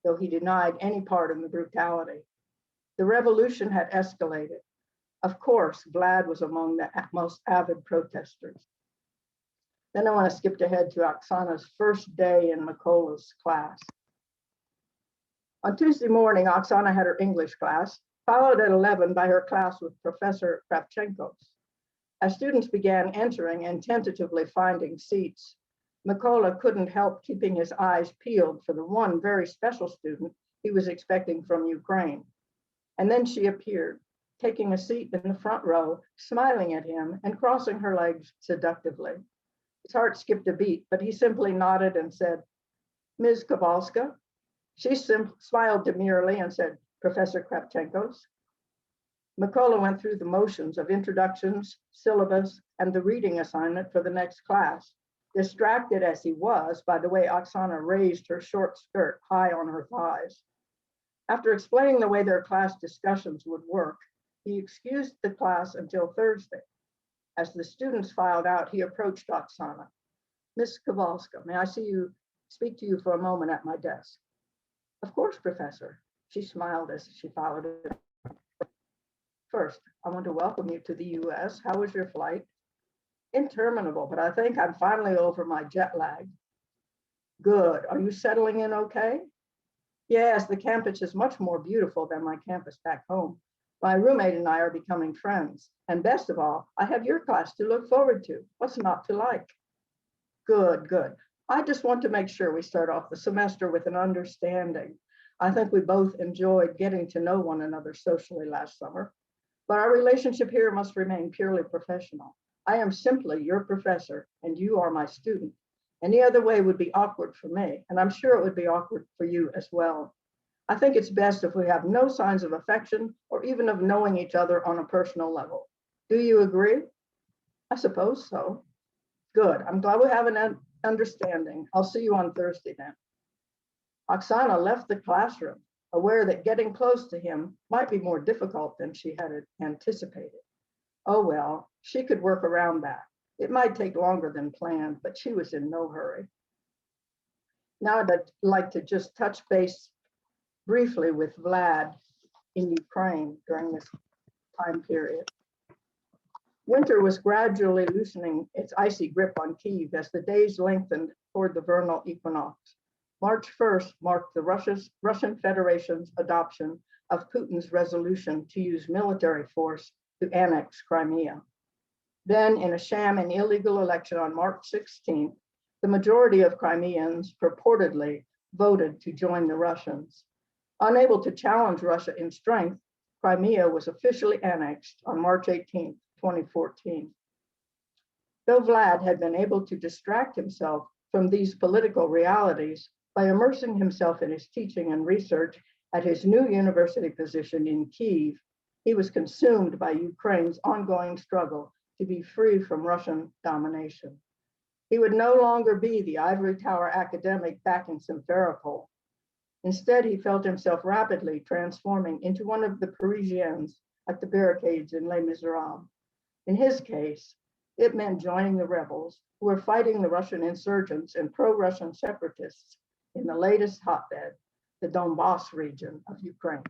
though he denied any part in the brutality. The revolution had escalated. Of course, Vlad was among the most avid protesters. Then I want to skip ahead to Oksana's first day in Mykola's class. On Tuesday morning, Oksana had her English class, followed at 11 by her class with Professor Kravchenkos. As students began entering and tentatively finding seats, Mykola couldn't help keeping his eyes peeled for the one very special student he was expecting from Ukraine. And then she appeared, taking a seat in the front row, smiling at him and crossing her legs seductively. His heart skipped a beat, but he simply nodded and said, Ms. Kowalska. She smiled demurely and said, Professor Kravchenkos. Mykola went through the motions of introductions, syllabus, and the reading assignment for the next class, distracted as he was by the way Oksana raised her short skirt high on her thighs. After explaining the way their class discussions would work, he excused the class until Thursday. As the students filed out, he approached Oksana. Miss Kowalska, may I speak to you for a moment at my desk? Of course, Professor. She smiled as she followed him. First, I want to welcome you to the US. How was your flight? Interminable, but I think I'm finally over my jet lag. Good. Are you settling in okay? Yes, the campus is much more beautiful than my campus back home. My roommate and I are becoming friends. And best of all, I have your class to look forward to. What's not to like? Good, good. I just want to make sure we start off the semester with an understanding. I think we both enjoyed getting to know one another socially last summer. But our relationship here must remain purely professional. I am simply your professor and you are my student. Any other way would be awkward for me, and I'm sure it would be awkward for you as well. I think it's best if we have no signs of affection or even of knowing each other on a personal level. Do you agree? I suppose so. Good. I'm glad we have an understanding. I'll see you on Thursday then. Oksana left the classroom, aware that getting close to him might be more difficult than she had anticipated. Oh well, she could work around that. It might take longer than planned, but she was in no hurry. Now I'd like to just touch base briefly with Vlad in Ukraine during this time period. Winter was gradually loosening its icy grip on Kyiv as the days lengthened toward the vernal equinox. March 1st marked the Russian Federation's adoption of Putin's resolution to use military force to annex Crimea. Then, in a sham and illegal election on March 16th, the majority of Crimeans purportedly voted to join the Russians. Unable to challenge Russia in strength, Crimea was officially annexed on March 18th, 2014. Though Vlad had been able to distract himself from these political realities by immersing himself in his teaching and research at his new university position in Kyiv, he was consumed by Ukraine's ongoing struggle to be free from Russian domination. He would no longer be the ivory tower academic back in Simferopol. Instead, he felt himself rapidly transforming into one of the Parisians at the barricades in Les Miserables. In his case, it meant joining the rebels who were fighting the Russian insurgents and pro-Russian separatists in the latest hotbed, the Donbass region of Ukraine.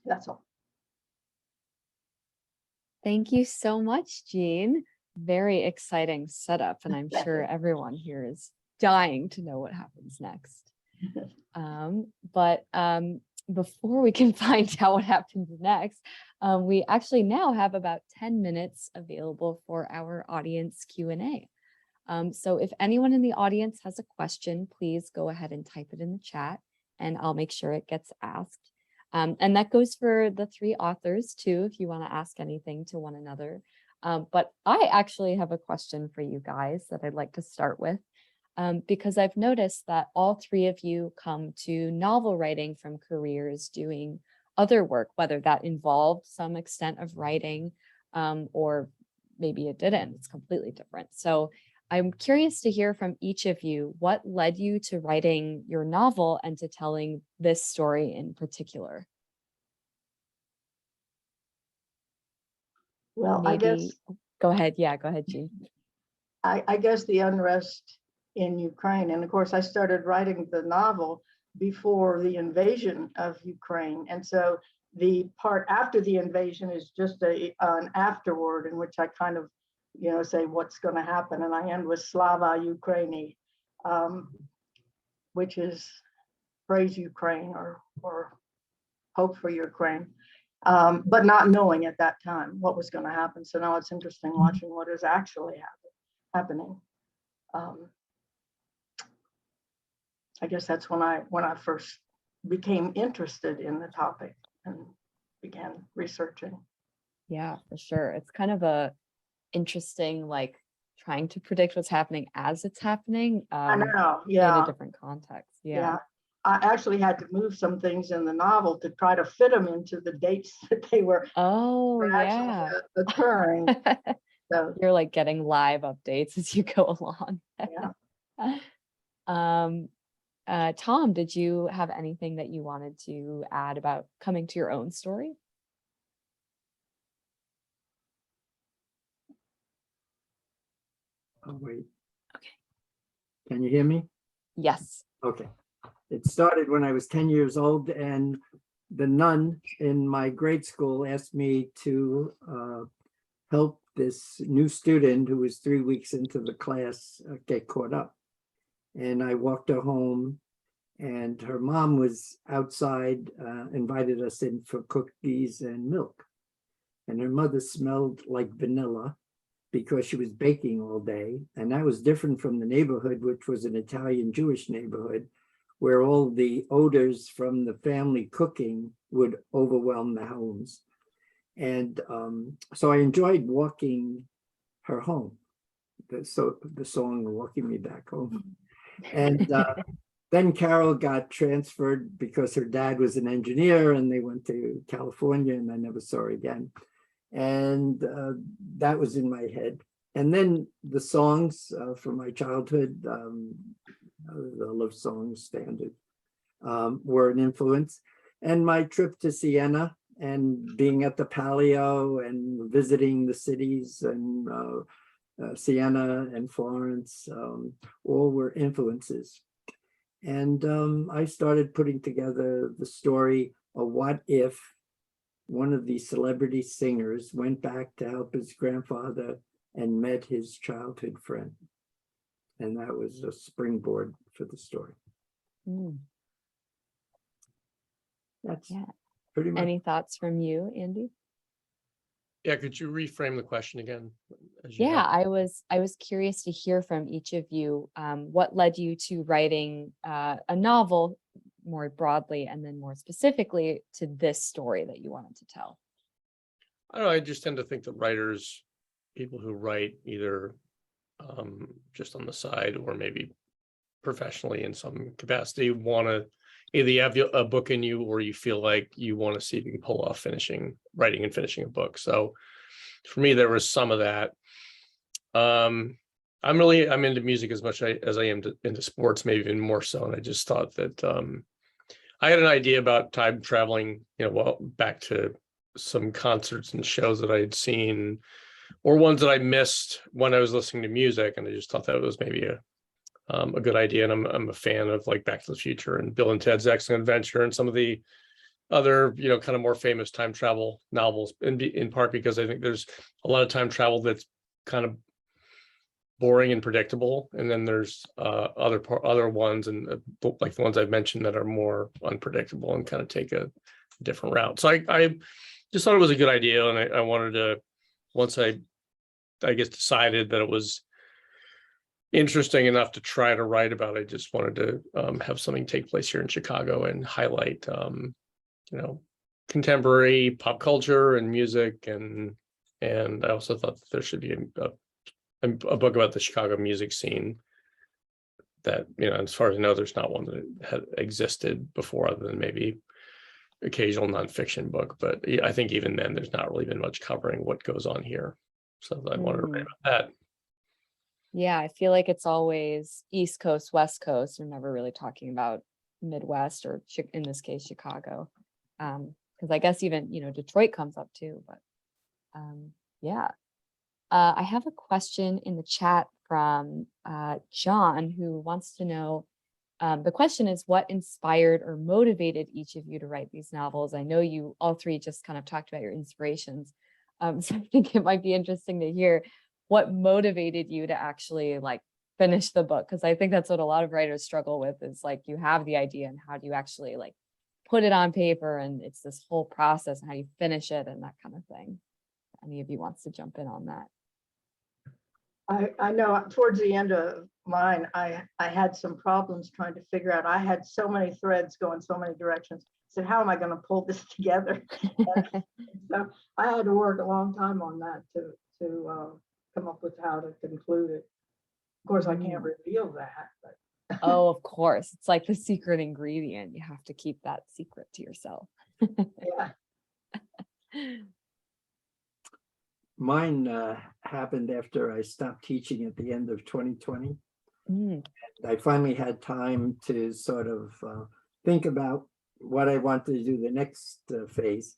That's all. Thank you so much, Jean. Very exciting setup, and I'm sure everyone here is dying to know what happens next. But before we can find out what happens next, we actually now have about 10 minutes available for our audience Q&A. So if anyone in the audience has a question, please go ahead and type it in the chat, and I'll make sure it gets asked. And that goes for the three authors too, if you want to ask anything to one another. But I actually have a question for you guys that I'd like to start with, because I've noticed that all three of you come to novel writing from careers doing other work, whether that involved some extent of writing, or maybe it didn't. It's completely different. So I'm curious to hear from each of you, what led you to writing your novel and to telling this story in particular? Well, I guess, Go ahead. Yeah, go ahead, Jean. I guess the unrest in Ukraine, and of course I started writing the novel before the invasion of Ukraine. And so the part after the invasion is just an afterword in which I kind of, say what's going to happen. And I end with Slava Ukraini, which is praise Ukraine or hope for Ukraine, but not knowing at that time what was going to happen. So now it's interesting watching what is actually happening. I guess that's when I first became interested in the topic and began researching. Yeah, for sure. It's kind of a interesting, like trying to predict what's happening as it's happening. I know, yeah. In a different context. Yeah. I actually had to move some things in the novel to try to fit them into the dates that they were actually occurring. So you're like getting live updates as you go along. Yeah. Tom, did you have anything that you wanted to add about coming to your own story? Oh, wait. Okay. Can you hear me? Yes. Okay. It started when I was 10 years old, and the nun in my grade school asked me to help this new student who was 3 weeks into the class get caught up. And I walked her home, and her mom was outside, invited us in for cookies and milk. And her mother smelled like vanilla because she was baking all day. And that was different from the neighborhood, which was an Italian Jewish neighborhood, where all the odors from the family cooking would overwhelm the homes. And so I enjoyed walking her home. The song Walking Me Back Home. And then Carol got transferred because her dad was an engineer and they went to California and I never saw her again. And that was in my head. And then the songs from my childhood, the love songs standard, were an influence. And my trip to Siena and being at the Palio and visiting the cities and Siena and Florence, all were influences. And I started putting together the story of what if one of these celebrity singers went back to help his grandfather and met his childhood friend. And that was a springboard for the story. Mm. That's Yeah. pretty much. Any thoughts from you, Andy? Yeah, could you reframe the question again? Yeah, I was curious to hear from each of you. What led you to writing a novel more broadly, and then more specifically to this story that you wanted to tell? I don't know, I just tend to think that writers, people who write either just on the side or maybe professionally in some capacity, want to either you have a book in you or you feel like you want to see if you can pull off writing and finishing a book. So for me, there was some of that. I'm into music as much as I am into sports, maybe even more so. And I just thought that I had an idea about time traveling, back to some concerts and shows that I had seen or ones that I missed when I was listening to music. And I just thought that was maybe a good idea. And I'm a fan of like Back to the Future and Bill and Ted's Excellent Adventure and some of the other, kind of more famous time travel novels, in part because I think there's a lot of time travel that's kind of boring and predictable. And then there's other ones, and like the ones I've mentioned, that are more unpredictable and kind of take a different route. So I just thought it was a good idea. And I wanted to, once I guess decided that it was interesting enough to try to write about, I just wanted to have something take place here in Chicago and highlight contemporary pop culture and music, and I also thought that there should be a book about the Chicago music scene that, as far as I know, there's not one that had existed before, other than maybe occasional nonfiction book. But I think even then there's not really been much covering what goes on here. So I wanted to write about that. Yeah, I feel like it's always East Coast, West Coast. We're never really talking about Midwest, or in this case, Chicago. Because I guess even, Detroit comes up too. But yeah. I have a question in the chat from John, who wants to know, the question is, what inspired or motivated each of you to write these novels? I know you all three just kind of talked about your inspirations. So I think it might be interesting to hear what motivated you to actually finish the book. Because I think that's what a lot of writers struggle with, is you have the idea and how do you actually put it on paper, and it's this whole process and how you finish it and that kind of thing. Any of you wants to jump in on that? I know towards the end of mine, I had some problems trying to figure out. I had so many threads going so many directions. I said, how am I going to pull this together? So I had to work a long time on that to come up with how to conclude it. Of course, I can't reveal that. But. Oh, of course. It's like the secret ingredient. You have to keep that secret to yourself. Yeah. Mine happened after I stopped teaching at the end of 2020. Mm. I finally had time to sort of think about what I wanted to do the next phase.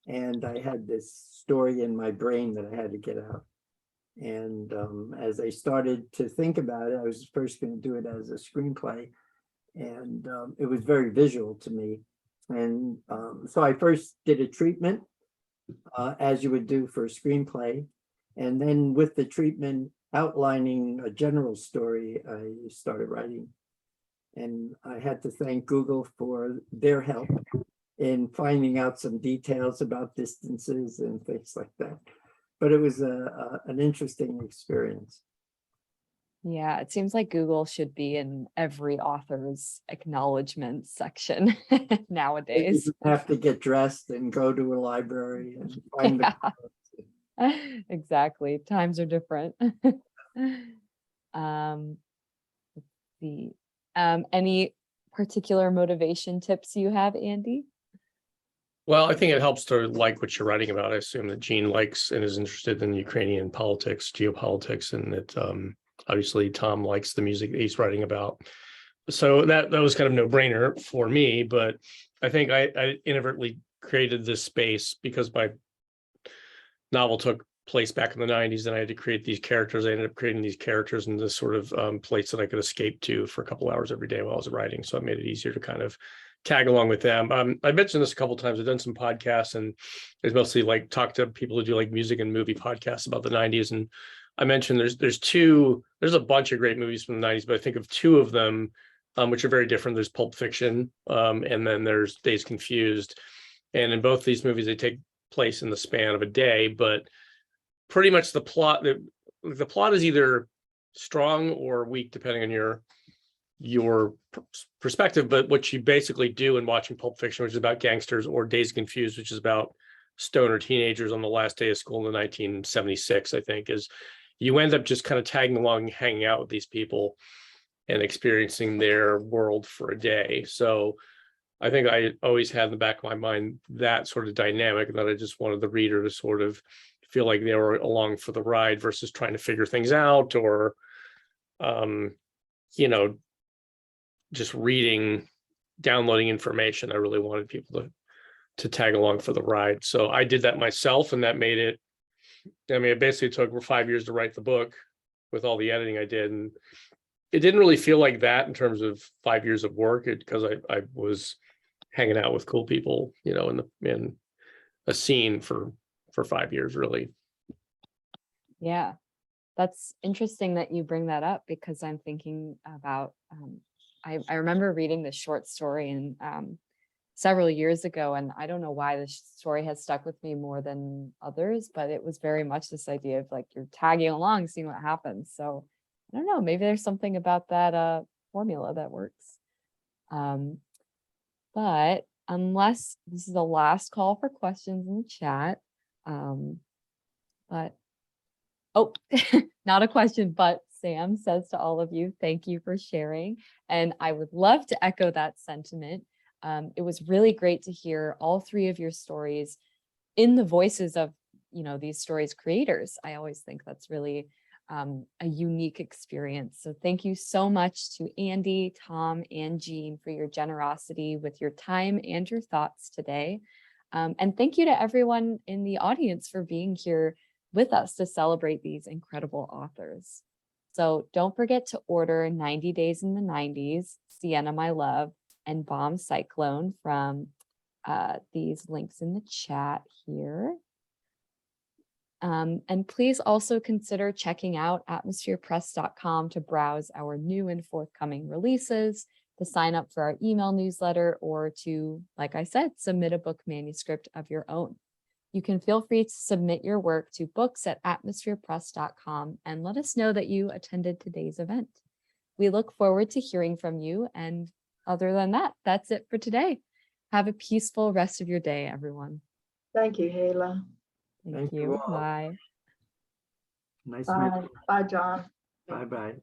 And I had this story in my brain that I had to get out. And as I started to think about it, I was first going to do it as a screenplay. And it was very visual to me. And so I first did a treatment, as you would do for a screenplay. And then with the treatment outlining a general story, I started writing. And I had to thank Google for their help in finding out some details about distances and things like that. But it was an interesting experience. Yeah, it seems like Google should be in every author's acknowledgement section You nowadays. have to get dressed and go to a library and find the. Exactly. Times are different. Let's see. Any particular motivation tips you have, Andy? Well, I think it helps to like what you're writing about. I assume that Gene likes and is interested in Ukrainian politics, geopolitics, and that obviously Tom likes the music that he's writing about. So that was kind of no brainer for me, but I think I inadvertently created this space because my novel took place back in the 90s and I had to create these characters. I ended up creating these characters in this sort of place that I could escape to for a couple hours every day while I was writing. So it made it easier to kind of tag along with them. I mentioned this a couple of times. I've done some podcasts and it's mostly like talk to people who do like music and movie podcasts about the 90s. And I mentioned there's a bunch of great movies from the 90s, but I think of two of them which are very different. There's Pulp Fiction and then there's Days Confused. And in both these movies, they take place in the span of a day, but pretty much the plot is either strong or weak depending on your perspective. But what you basically do in watching Pulp Fiction, which is about gangsters, or Days Confused, which is about stoner teenagers on the last day of school in 1976, I think, is you end up just kind of tagging along, hanging out with these people and experiencing their world for a day. So I think I always had in the back of my mind that sort of dynamic, and that I just wanted the reader to sort of feel like they were along for the ride versus trying to figure things out or, just reading, downloading information. I really wanted people to tag along for the ride. So I did that myself, and that made it, it basically took 5 years to write the book with all the editing I did. And it didn't really feel like that in terms of 5 years of work, because I was hanging out with cool people, in a scene for 5 years, really. Yeah, that's interesting that you bring that up because I'm thinking about, I remember reading this short story and several years ago, and I don't know why this story has stuck with me more than others, but it was very much this idea of like you're tagging along, seeing what happens. So I don't know, maybe there's something about that formula that works. But unless this is the last call for questions in the chat, but oh, not a question, but Sam says to all of you, thank you for sharing. And I would love to echo that sentiment. It was really great to hear all three of your stories in the voices of, these stories creators. I always think that's really a unique experience. So thank you so much to Andy, Tom, and Jean for your generosity with your time and your thoughts today. And thank you to everyone in the audience for being here with us to celebrate these incredible authors. So don't forget to order 90 Days in the 90s, Siena, My Love, and Bomb Cyclone from these links in the chat here. And please also consider checking out atmospherepress.com to browse our new and forthcoming releases, to sign up for our email newsletter, or to, like I said, submit a book manuscript of your own. You can feel free to submit your work to books@atmospherepress.com and let us know that you attended today's event. We look forward to hearing from you. And other than that, that's it for today. Have a peaceful rest of your day, everyone. Thank you, Hala. Thank you you. all. Bye. Nice Bye. meeting you. Bye, John. Bye-bye.